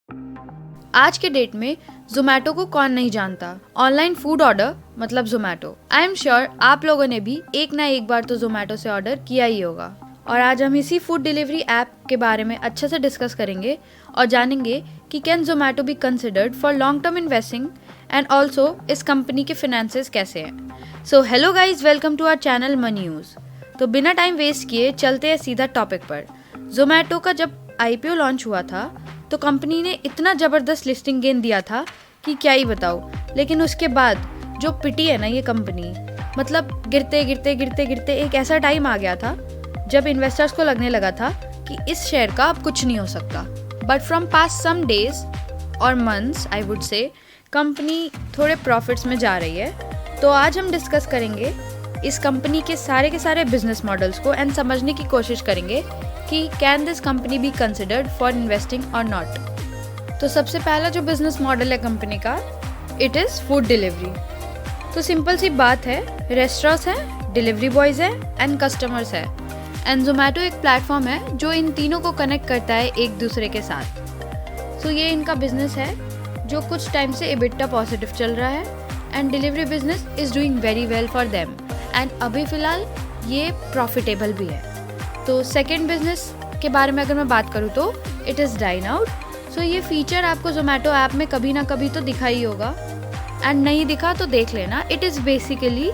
आज के डेट में जोमेटो को कौन नहीं जानता। ऑनलाइन फूड ऑर्डर मतलब जोमेटो। आई एम श्योर आप लोगों ने भी एक ना एक बार तो जोमेटो से ऑर्डर किया ही होगा। और आज हम इसी फूड डिलीवरी ऐप के बारे में अच्छे से डिस्कस करेंगे और जानेंगे कि can Zomato be considered for long term investing and also इस कंपनी के फाइनेंसेस कैसे हैं। So hello guys, welcome to our channel Money News. तो बिना टाइम वेस्ट किए चलते हैं सीधा टॉपिक पर। जोमेटो का जब IPO लॉन्च हुआ था तो कंपनी ने इतना ज़बरदस्त लिस्टिंग गेन दिया था कि क्या ही बताऊँ। लेकिन उसके बाद जो पिटी है ना ये कंपनी, मतलब गिरते गिरते गिरते गिरते एक ऐसा टाइम आ गया था जब इन्वेस्टर्स को लगने लगा था कि इस शेयर का अब कुछ नहीं हो सकता। But from past some days और months I would say company थोड़े प्रॉफिट्स में जा रही है। तो आज हम डिस्कस करेंगे इस कंपनी के सारे बिजनेस मॉडल्स को एंड समझने की कोशिश करेंगे कि can this company B considered for investing और नॉट। तो सबसे पहला जो बिजनेस मॉडल है कंपनी का, इट इज़ फूड डिलीवरी। तो सिंपल सी बात है, रेस्टोरेंट्स हैं, डिलीवरी बॉयज़ हैं एंड कस्टमर्स है। एंड जोमेटो एक प्लेटफॉर्म है जो इन तीनों को कनेक्ट करता है एक दूसरे के साथ। तो ये इनका बिजनेस है जो कुछ टाइम से EBITDA पॉजिटिव चल रहा है and delivery business is doing very well for them and अभी फ़िलहाल ये प्रॉफिटेबल भी है। तो सेकेंड बिजनेस के बारे में अगर मैं बात करूँ तो इट इज़ डाइन आउट। सो ये फीचर आपको जोमेटो ऐप में कभी ना कभी तो दिखा ही होगा एंड नहीं दिखा तो देख लेना। इट इज़ बेसिकली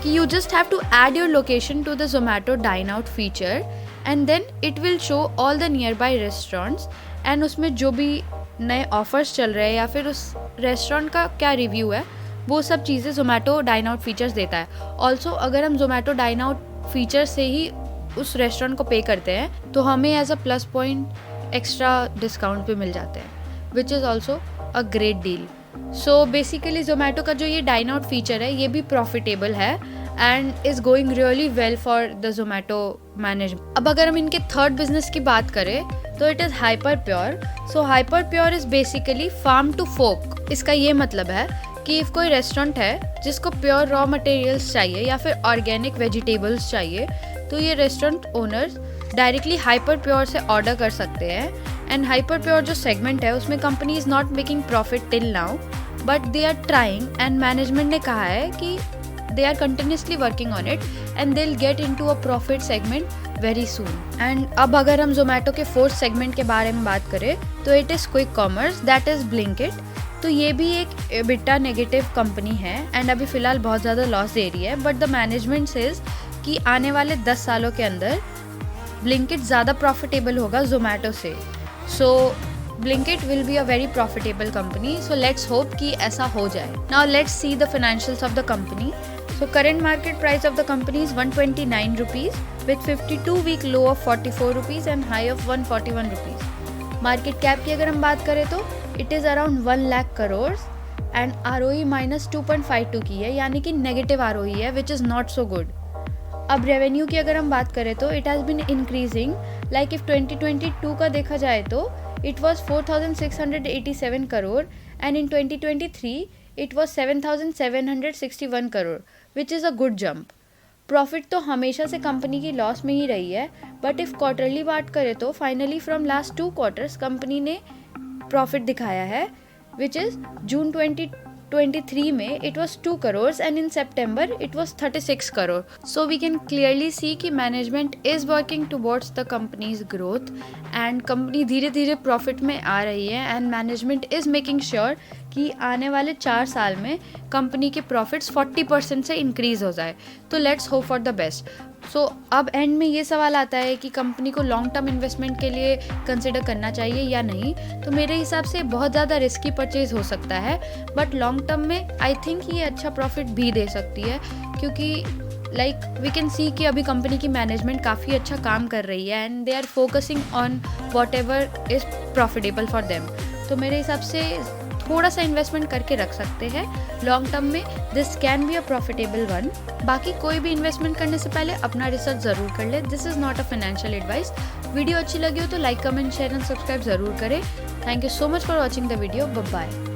कि you just have to add your location to the Zomato dine out feature and then it will show all the nearby restaurants and उसमें जो भी नए ऑफर्स चल रहे हैं या फिर उस रेस्टोरेंट का क्या रिव्यू है वो सब चीज़ें जोमेटो डाइन आउट फीचर्स देता है। ऑल्सो अगर हम जोमेटो डाइन आउट फीचर से ही उस रेस्टोरेंट को पे करते हैं तो हमें as a plus point extra discount भी मिल जाते हैं, which is also a great deal. So basically Zomato का जो ये डाइन आउट फीचर है ये भी प्रॉफिटेबल है and is going really well for the Zomato management. अब अगर हम इनके थर्ड बिजनेस की बात करें तो it is hyper pure. So hyper pure is basically farm to fork. इसका ये मतलब है कि इफ़ कोई रेस्टोरेंट है जिसको प्योर रॉ मटेरियल्स चाहिए या फिर ऑर्गेनिक वेजिटेबल्स चाहिए तो ये restaurant owners directly Hyperpure से ऑर्डर कर सकते हैं। एंड हाइपर प्योर जो सेगमेंट है उसमें company is not making profit till now but they are trying and management ने कहा है कि they are continuously working on it and they will get into a profit segment very soon. And अब अगर हम जोमेटो के फोर्थ सेगमेंट के बारे में बात करें तो it is quick commerce, that is Blinkit. तो ये भी एक EBITDA नेगेटिव कंपनी है एंड अभी फ़िलहाल बहुत ज़्यादा लॉस दे रही है बट द मैनेजमेंट सेज कि आने वाले 10 सालों के अंदर ब्लिंकिट ज़्यादा प्रॉफिटेबल होगा जोमेटो से। So Blinkit will be a very profitable company. So let's hope कि ऐसा हो जाए। Now let's see the financials of the company. So current market price of the company is 129 rupees with 52 week low of 44 rupees and high of 141 rupees. Market cap की अगर हम बात करें तो it is around 1 lakh crore and ROE -2.52 की है, यानी कि नेगेटिव ROE है which is not so good. अब रेवेन्यू की अगर हम बात करें तो it has been increasing, like if 2022 का देखा जाए तो it was 4,687 crore and in 2023 it was 7,761 crore which is a good jump. Profit तो हमेशा से कंपनी की लॉस में ही रही है बट इफ़ क्वार्टरली बात करें तो finally from last 2 quarters company ने प्रॉफिट दिखाया है विच इज़ जून 2023 में it was 2 crores and in September it was 36 crore. So we can clearly see कि management is working towards the company's growth and company धीरे धीरे profit में आ रही है and management is making sure कि आने वाले 4 साल में कंपनी के प्रॉफिट्स 40% से इंक्रीज हो जाए। तो let's hope for the best. So अब एंड में ये सवाल आता है कि कंपनी को लॉन्ग टर्म इन्वेस्टमेंट के लिए कंसिडर करना चाहिए या नहीं। तो मेरे हिसाब से बहुत ज़्यादा रिस्की परचेज हो सकता है बट लॉन्ग टर्म में आई थिंक ये अच्छा प्रॉफिट भी दे सकती है क्योंकि लाइक वी कैन सी कि अभी कंपनी की मैनेजमेंट काफ़ी अच्छा काम कर रही है and they are focusing on whatever is profitable for them. तो मेरे हिसाब से थोड़ा सा इन्वेस्टमेंट करके रख सकते हैं लॉन्ग टर्म में। This can be a profitable one. बाकी कोई भी इन्वेस्टमेंट करने से पहले अपना रिसर्च ज़रूर कर ले। This is not a financial advice. Video अच्छी लगी हो तो like, comment, share and subscribe ज़रूर करें। Thank you so much for watching the video. Bye.